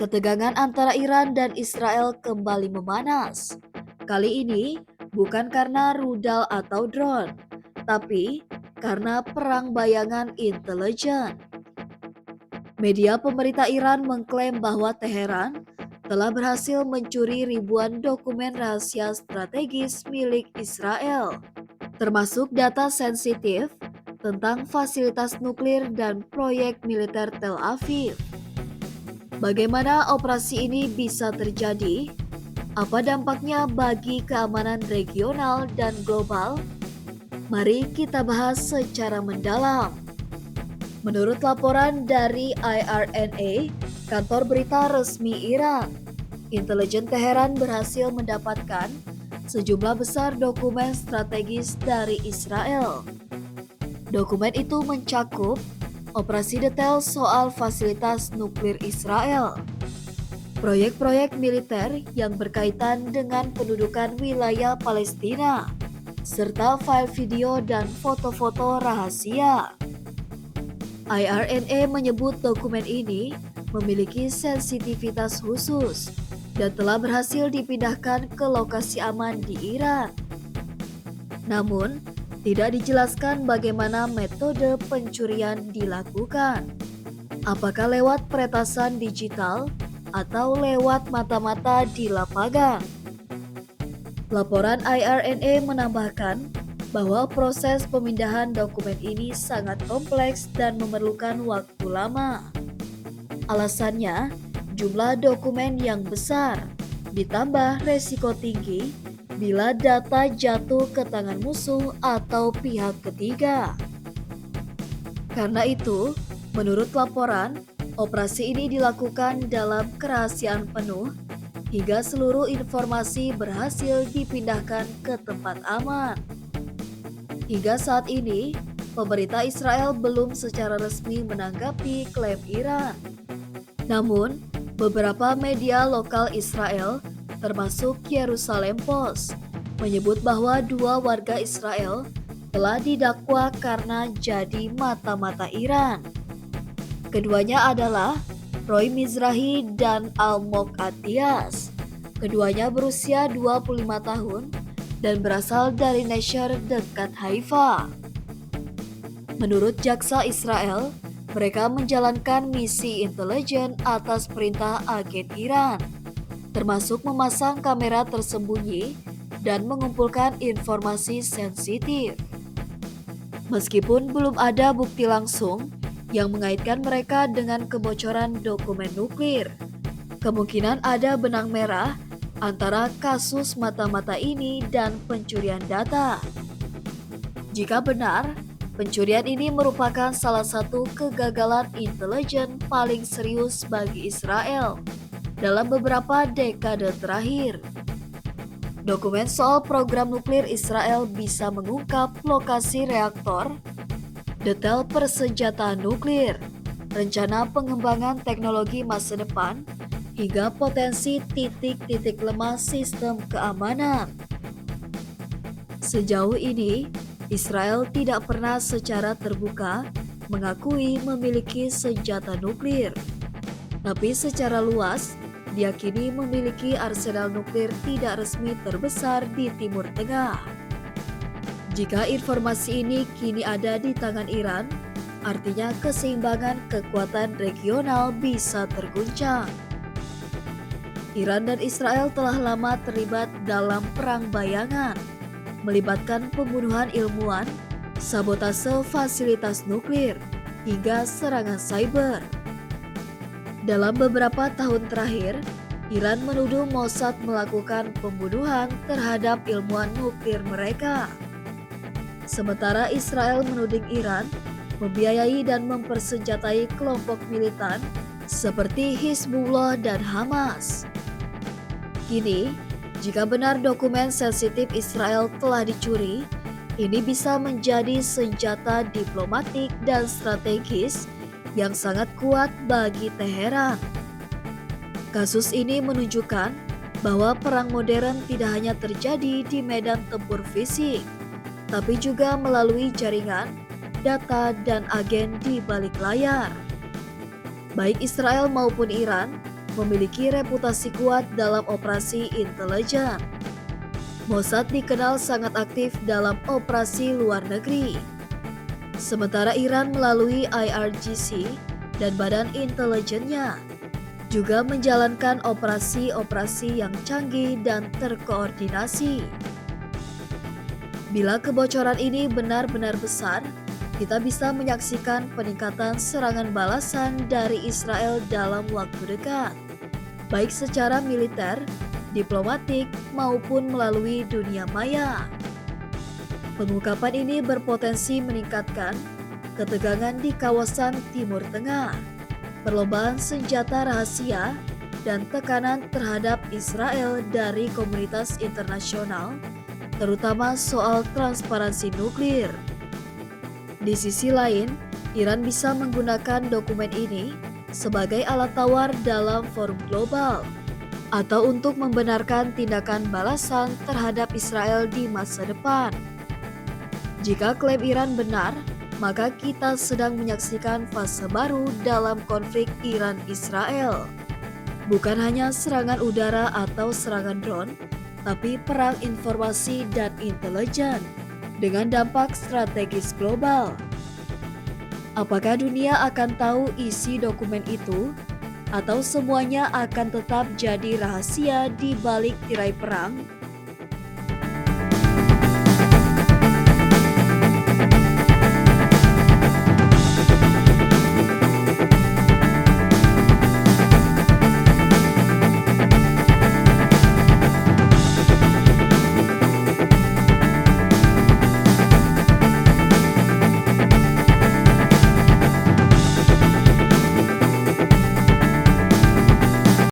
Ketegangan antara Iran dan Israel kembali memanas. Kali ini bukan karena rudal atau drone, tapi karena perang bayangan intelijen. Media pemerintah Iran mengklaim bahwa Teheran telah berhasil mencuri ribuan dokumen rahasia strategis milik Israel, termasuk data sensitif tentang fasilitas nuklir dan proyek militer Tel Aviv. Bagaimana operasi ini bisa terjadi? Apa dampaknya bagi keamanan regional dan global? Mari kita bahas secara mendalam. Menurut laporan dari IRNA, kantor berita resmi Iran, intelijen Teheran berhasil mendapatkan sejumlah besar dokumen strategis dari Israel. Dokumen itu mencakup operasi detail soal fasilitas nuklir Israel, proyek-proyek militer yang berkaitan dengan pendudukan wilayah Palestina, serta file video dan foto-foto rahasia. IRNA menyebut dokumen ini memiliki sensitivitas khusus dan telah berhasil dipindahkan ke lokasi aman di Iran. Namun, tidak dijelaskan bagaimana metode pencurian dilakukan. Apakah lewat peretasan digital atau lewat mata-mata di lapangan? Laporan IRNA menambahkan bahwa proses pemindahan dokumen ini sangat kompleks dan memerlukan waktu lama. Alasannya, jumlah dokumen yang besar, ditambah resiko tinggi bila data jatuh ke tangan musuh atau pihak ketiga. Karena itu, menurut laporan, operasi ini dilakukan dalam kerahasiaan penuh hingga seluruh informasi berhasil dipindahkan ke tempat aman. Hingga saat ini, pemerintah Israel belum secara resmi menanggapi klaim Iran. Namun, beberapa media lokal Israel termasuk Yerusalem Post, menyebut bahwa dua warga Israel telah didakwa karena jadi mata-mata Iran. Keduanya adalah Roy Mizrahi dan Almog Atias. Keduanya berusia 25 tahun dan berasal dari Nasher dekat Haifa. Menurut jaksa Israel, mereka menjalankan misi intelijen atas perintah agen Iran, termasuk memasang kamera tersembunyi dan mengumpulkan informasi sensitif. Meskipun belum ada bukti langsung yang mengaitkan mereka dengan kebocoran dokumen nuklir, kemungkinan ada benang merah antara kasus mata-mata ini dan pencurian data. Jika benar, pencurian ini merupakan salah satu kegagalan intelijen paling serius bagi Israel dalam beberapa dekade terakhir. Dokumen soal program nuklir Israel bisa mengungkap lokasi reaktor, detail persenjataan nuklir, rencana pengembangan teknologi masa depan, hingga potensi titik-titik lemah sistem keamanan. Sejauh ini, Israel tidak pernah secara terbuka mengakui memiliki senjata nuklir, tapi secara luas diyakini memiliki arsenal nuklir tidak resmi terbesar di Timur Tengah. Jika informasi ini kini ada di tangan Iran, artinya keseimbangan kekuatan regional bisa terguncang. Iran dan Israel telah lama terlibat dalam perang bayangan, melibatkan pembunuhan ilmuwan, sabotase fasilitas nuklir, hingga serangan cyber. Dalam beberapa tahun terakhir, Iran menuduh Mossad melakukan pembunuhan terhadap ilmuwan nuklir mereka. Sementara Israel menuding Iran membiayai dan mempersenjatai kelompok militan seperti Hizbullah dan Hamas. Kini, jika benar dokumen sensitif Israel telah dicuri, ini bisa menjadi senjata diplomatik dan strategis yang sangat kuat bagi Teheran. Kasus ini menunjukkan bahwa perang modern tidak hanya terjadi di medan tempur fisik, tapi juga melalui jaringan, data, dan agen di balik layar. Baik Israel maupun Iran memiliki reputasi kuat dalam operasi intelijen. Mossad dikenal sangat aktif dalam operasi luar negeri. Sementara Iran melalui IRGC dan badan intelijennya juga menjalankan operasi-operasi yang canggih dan terkoordinasi. Bila kebocoran ini benar-benar besar, kita bisa menyaksikan peningkatan serangan balasan dari Israel dalam waktu dekat, baik secara militer, diplomatik, maupun melalui dunia maya. Pengungkapan ini berpotensi meningkatkan ketegangan di kawasan Timur Tengah, perlombaan senjata rahasia, dan tekanan terhadap Israel dari komunitas internasional, terutama soal transparansi nuklir. Di sisi lain, Iran bisa menggunakan dokumen ini sebagai alat tawar dalam forum global atau untuk membenarkan tindakan balasan terhadap Israel di masa depan. Jika klaim Iran benar, maka kita sedang menyaksikan fase baru dalam konflik Iran-Israel. Bukan hanya serangan udara atau serangan drone, tapi perang informasi dan intelijen dengan dampak strategis global. Apakah dunia akan tahu isi dokumen itu, atau semuanya akan tetap jadi rahasia di balik tirai perang?